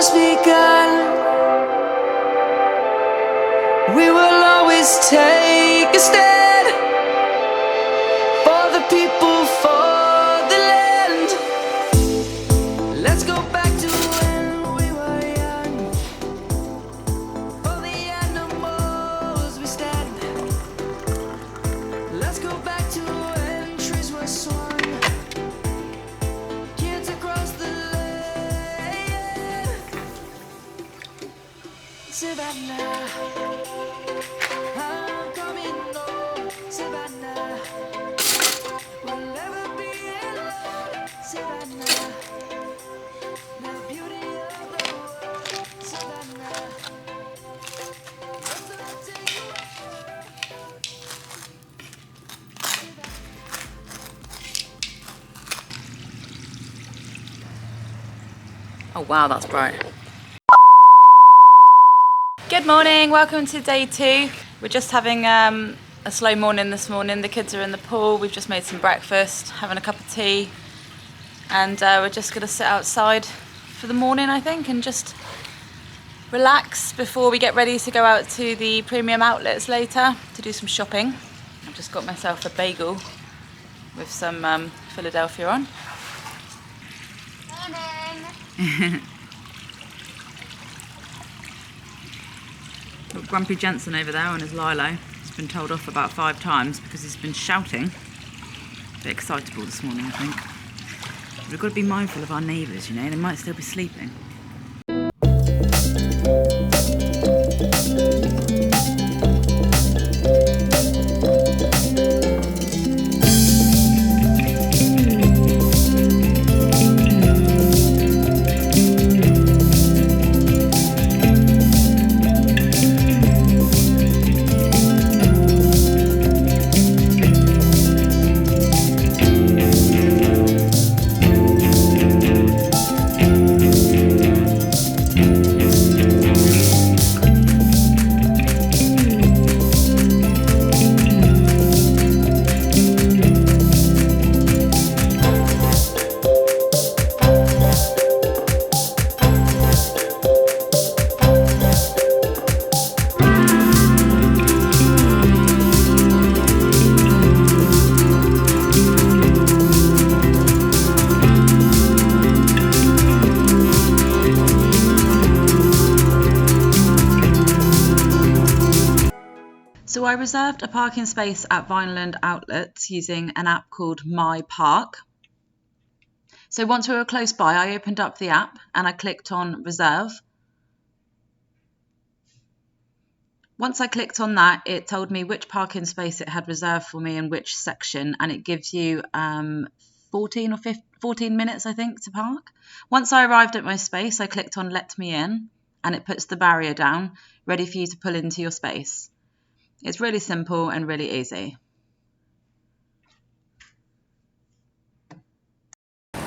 just begun. We will always take a stand for the people, for the land. Let's go back to when we were young. For the animals we stand. Let's go back to when trees were swung. Kids across the land. Savannah, I'm coming home. Savannah, we'll never be alone. Savannah, the beauty of the world. Savannah, let's not take Oh wow, that's bright. Good morning, welcome to day 2. We're just having a slow morning this morning. The kids are in the pool, we've just made some breakfast, having a cup of tea, and we're just going to sit outside for the morning, I think, and just relax before we get ready to go out to the premium outlets later to do some shopping. I've just got myself a bagel with some Philadelphia on. Got Grumpy Jensen over there on his Lilo. He's been told off about 5 times because he's been shouting. A bit excitable this morning, I think. But we've got to be mindful of our neighbours, you know, they might still be sleeping. So I reserved a parking space at Vineland outlets using an app called My Park. So once we were close by, I opened up the app and I clicked on reserve. Once I clicked on that, it told me which parking space it had reserved for me in which section, and it gives you 14 minutes, I think, to park. Once I arrived at my space, I clicked on let me in, and it puts the barrier down, ready for you to pull into your space. It's really simple and really easy.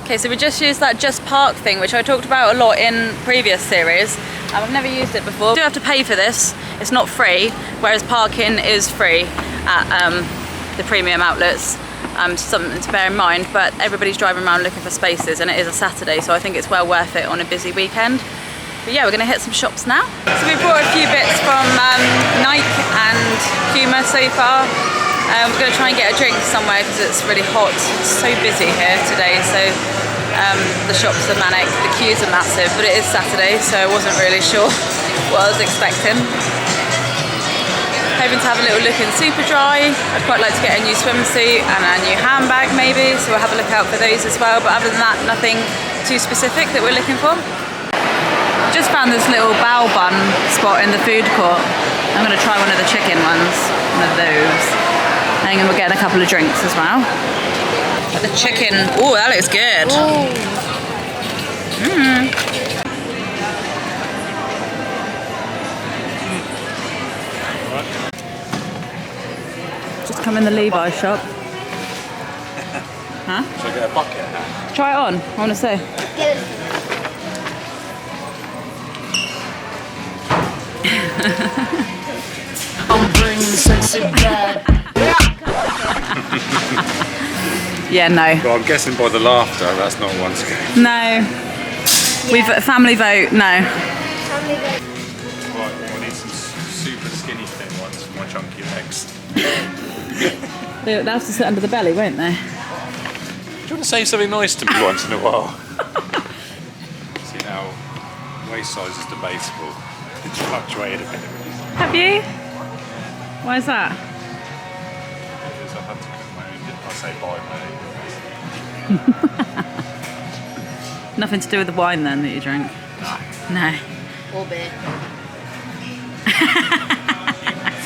Okay, so we just used that Just Park thing, which I talked about a lot in previous series. I've never used it before. You do have to pay for this. It's not free, whereas parking is free at the premium outlets. Something to bear in mind, but everybody's driving around looking for spaces, and it is a Saturday, so I think it's well worth it on a busy weekend. But yeah, we're going to hit some shops now. So we brought a few bits from Nike and Puma so far. We're going to try and get a drink somewhere because it's really hot. It's so busy here today, so the shops are manic, the queues are massive, but it is Saturday, so I wasn't really sure what I was expecting. Hoping to have a little look in Superdry. I'd quite like to get a new swimsuit and a new handbag maybe, so we'll have a look out for those as well. But other than that, nothing too specific that we're looking for. Just found this little bao bun spot in the food court. I'm going to try one of the chicken ones, one of those. And then we're getting a couple of drinks as well. But the chicken, oh, that looks good. Just come in the Levi shop. Huh? Should I get a bucket? Try it on, I want to see. I'm bringing sexy back. Yeah, no. Well, I'm guessing by the laughter, that's not one to go. No. We've family vote. No. Family vote. Right, we'll need some super skinny thin ones for my chunky legs. They'll have to sit under the belly, won't they? Do you want to say something nice to me once in a while? See now, waist size is debatable. It's fluctuated a bit. Have you? Why is that? Because I've had to cook my own I say buy my own. Nothing to do with the wine then that you drank? No. Or beer.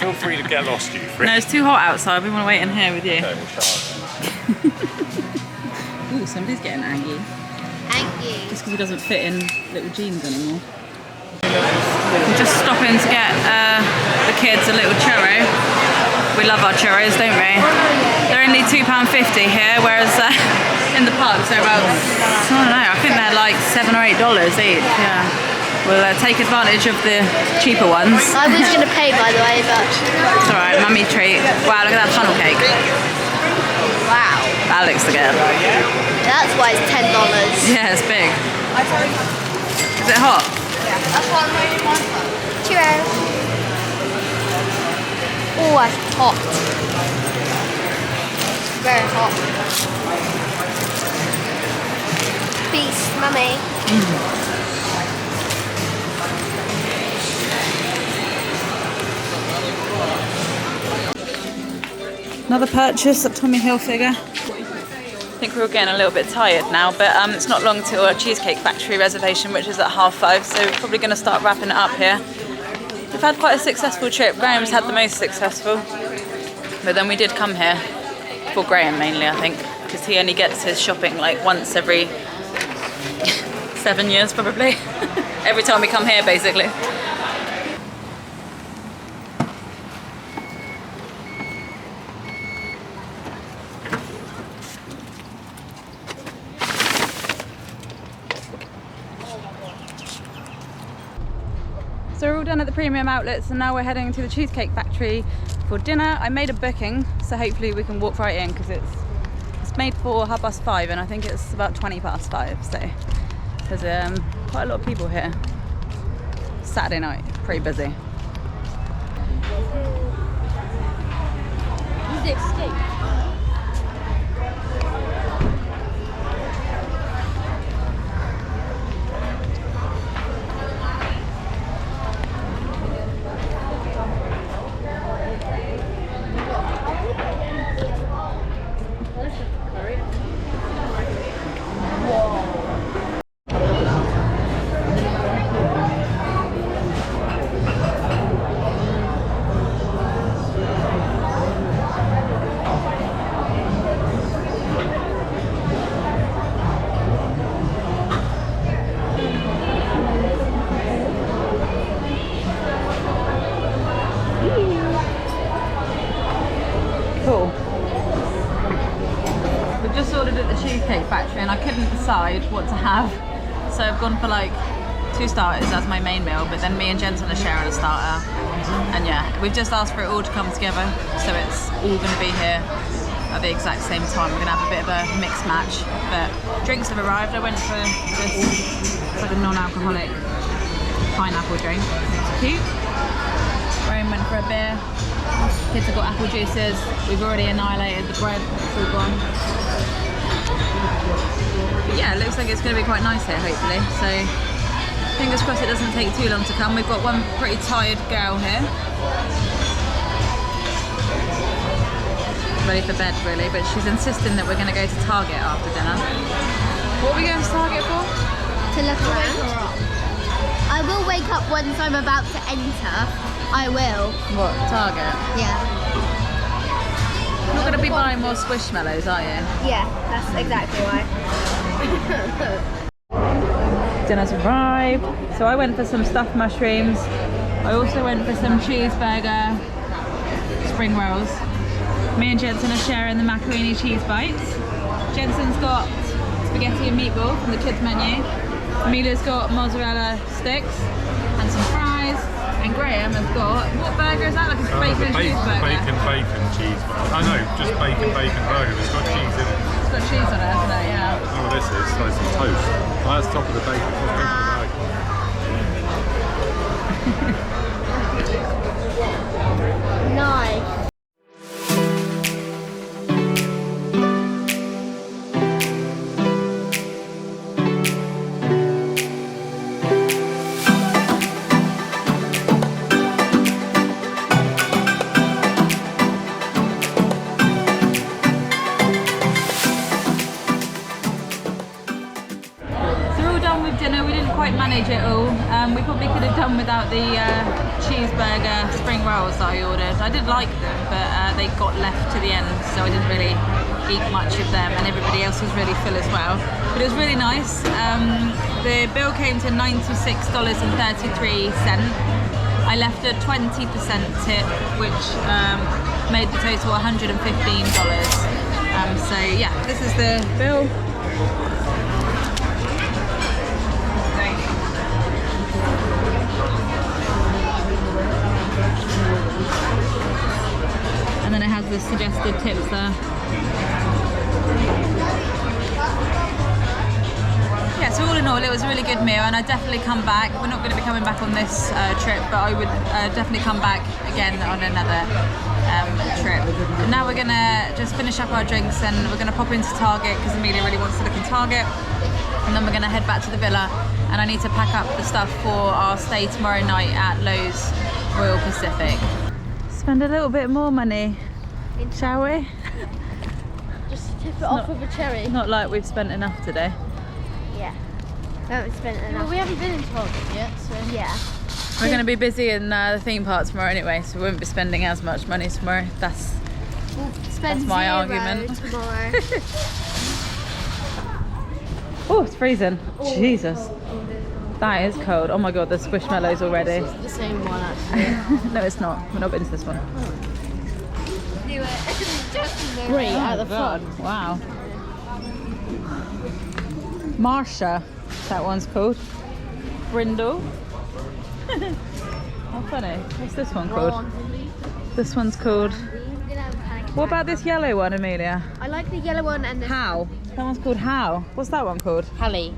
Feel free to get lost, you freak. No, it's too hot outside. We want to wait in here with you. Okay, we'll shut Ooh, somebody's getting angry. Angry. Just because he doesn't fit in little jeans anymore. We're just stopping to get the kids a little churro. We love our churros, don't we? They're only £2.50 here, whereas in the pubs they're about, I don't know, I think they're like $7 or $8 each. Yeah. We'll take advantage of the cheaper ones. I was going to pay, by the way, but... It's alright, mummy treat. Wow, look at that funnel cake. Wow. That looks the good. That's why it's $10. Yeah, it's big. Is it hot? That's what I'm waiting for. Cheers. Oh, it's hot. Very hot. Beast, mummy. Another purchase at Tommy Hilfiger. I think we're all getting a little bit tired now, but it's not long till our Cheesecake Factory reservation, which is at 5:30, so we're probably going to start wrapping it up here. We've had quite a successful trip. Graham's had the most successful, but then we did come here for Graham mainly, I think, because he only gets his shopping like once every 7 years probably. Every time we come here, basically. So we're all done at the premium outlets and now we're heading to the Cheesecake Factory for dinner. I made a booking, so hopefully we can walk right in because it's made for 5:30 and I think it's about 5:20, so there's quite a lot of people here. Saturday night, pretty busy. Is it steak? Cool. We've just ordered at the Cheesecake Factory and I couldn't decide what to have. So I've gone for like 2 starters as my main meal, but then me and Jensen are sharing a starter. And yeah, we've just asked for it all to come together. So it's all going to be here at the exact same time. We're going to have a bit of a mixed match. But drinks have arrived. I went for this, it's like a non-alcoholic pineapple drink. It's cute. Graham went for a beer. Kids have got apple juices. We've already annihilated the bread. It's all gone. But yeah, it looks like it's going to be quite nice here, hopefully. So fingers crossed it doesn't take too long to come. We've got one pretty tired girl here. Ready for bed, really, but she's insisting that we're going to go to Target after dinner. What are we going to Target for? To look around. I will wake up once I'm about to enter. I will. What, Target? Yeah. You're not going to be buying more Squishmallows, are you? Yeah, that's exactly why. Dinner's arrived. So I went for some stuffed mushrooms. I also went for some cheeseburger spring rolls. Me and Jensen are sharing the macaroni cheese bites. Jensen's got spaghetti and meatball from the kids menu. Amelia's got mozzarella sticks and some fries. And Graham has got, what burger is that? Like a bacon cheeseburger? Bacon cheeseburger. I know, just bacon burger. It's got cheese in it. It's got cheese on it, hasn't it? Yeah. Oh, this is like some toast. Oh, that's top of the bacon. Nice. Dinner, we didn't quite manage it all. We probably could have done without the cheeseburger spring rolls that I ordered. I did like them, but they got left to the end, so I didn't really eat much of them, and everybody else was really full as well. But it was really nice. The bill came to $96.33. I left a 20% tip, which made the total $115. So yeah, this is the bill. And then it has the suggested tips there. Yeah, so all in all, it was a really good meal, and I'd definitely come back. We're not going to be coming back on this trip, but I would definitely come back again on another trip. And now we're going to just finish up our drinks, and we're going to pop into Target because Amelia really wants to look in Target. And then we're going to head back to the villa, and I need to pack up the stuff for our stay tomorrow night at Lowe's Royal Pacific. Spend a little bit more money, shall we? Just tip it off with a cherry. Not like we've spent enough today. Yeah. We haven't spent enough. Well, we haven't been in Target yet, so yeah. We're going to be busy in the theme park tomorrow anyway, so we won't be spending as much money tomorrow. That's my argument. Tomorrow. Oh, it's freezing. Oh. Jesus. That is cold. Oh my god, there's squishmallows already. This is the same one actually. No, it's not. We're not into this one. Right at the front. Wow. Marsha, that one's called. Brindle. How funny. What's this one called? This one's called... What about this yellow one, Amelia? I like the yellow one and the... How? That one's called How. What's that one called? Hallie.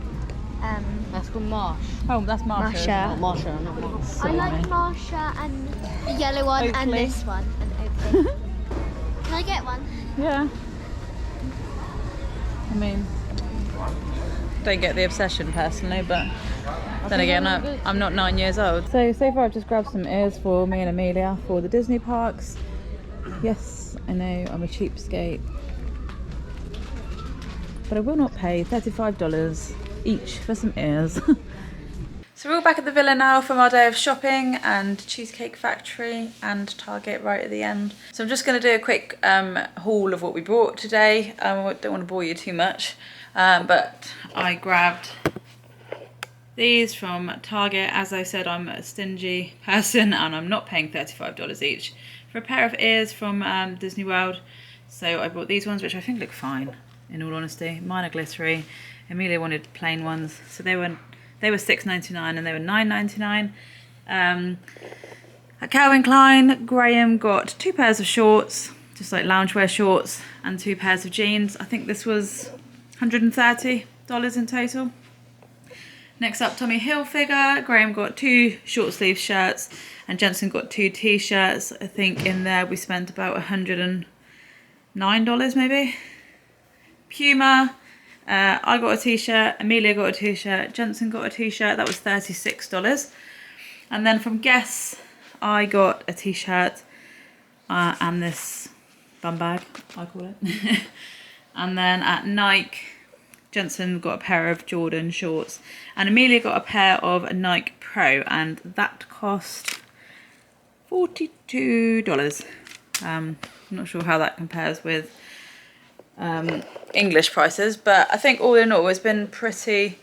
That's called Marsh. Oh, that's Marsha. Marsha. Marsha, not Marsh. I like Marsha and the yellow one and Oakley. this one. And Oakley. Can I get one? Yeah. I mean, don't get the obsession personally, but then again, I'm not 9 years old. So far I've just grabbed some ears for me and Amelia for the Disney parks. Yes, I know, I'm a cheapskate. But I will not pay $35 each for some ears. So we're all back at the villa now from our day of shopping and Cheesecake Factory and Target right at the end. So I'm just going to do a quick haul of what we bought today. I don't want to bore you too much, but I grabbed these from Target. As I said, I'm a stingy person and I'm not paying $35 each for a pair of ears from Disney World. So I bought these ones, which I think look fine, in all honesty. Mine are glittery. Amelia wanted plain ones, so they were $6.99 and they were $9.99. At Calvin Klein, Graham got 2 pairs of shorts, just like loungewear shorts, and 2 pairs of jeans. I think this was $130 in total. Next up, Tommy Hilfiger. Graham got 2 short sleeve shirts and Jensen got 2 t-shirts. I think in there we spent about $109 maybe. Puma. I got a t-shirt, Amelia got a t-shirt, Jensen got a t-shirt, that was $36. And then from Guess, I got a t-shirt and this bum bag, I call it. And then at Nike, Jensen got a pair of Jordan shorts and Amelia got a pair of Nike Pro, and that cost $42. I'm not sure how that compares with English prices, but I think all in all it's been pretty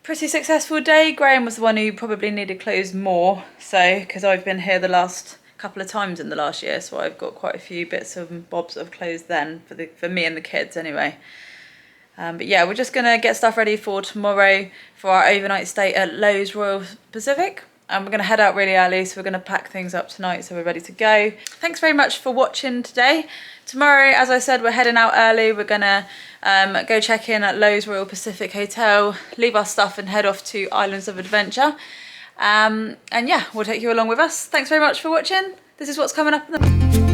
successful day. Graham was the one who probably needed clothes more, so because I've been here the last couple of times in the last year, so I've got quite a few bits and bobs of clothes then for me and the kids anyway. But yeah, we're just gonna get stuff ready for tomorrow for our overnight stay at Lowe's Royal Pacific. and we're going to head out really early, so we're going to pack things up tonight so we're ready to go. Thanks very much for watching today. Tomorrow, as I said, we're heading out early. We're going to go check in at Lowe's Royal Pacific Hotel, leave our stuff and head off to Islands of Adventure. And yeah, we'll take you along with us. Thanks very much for watching. This is what's coming up in the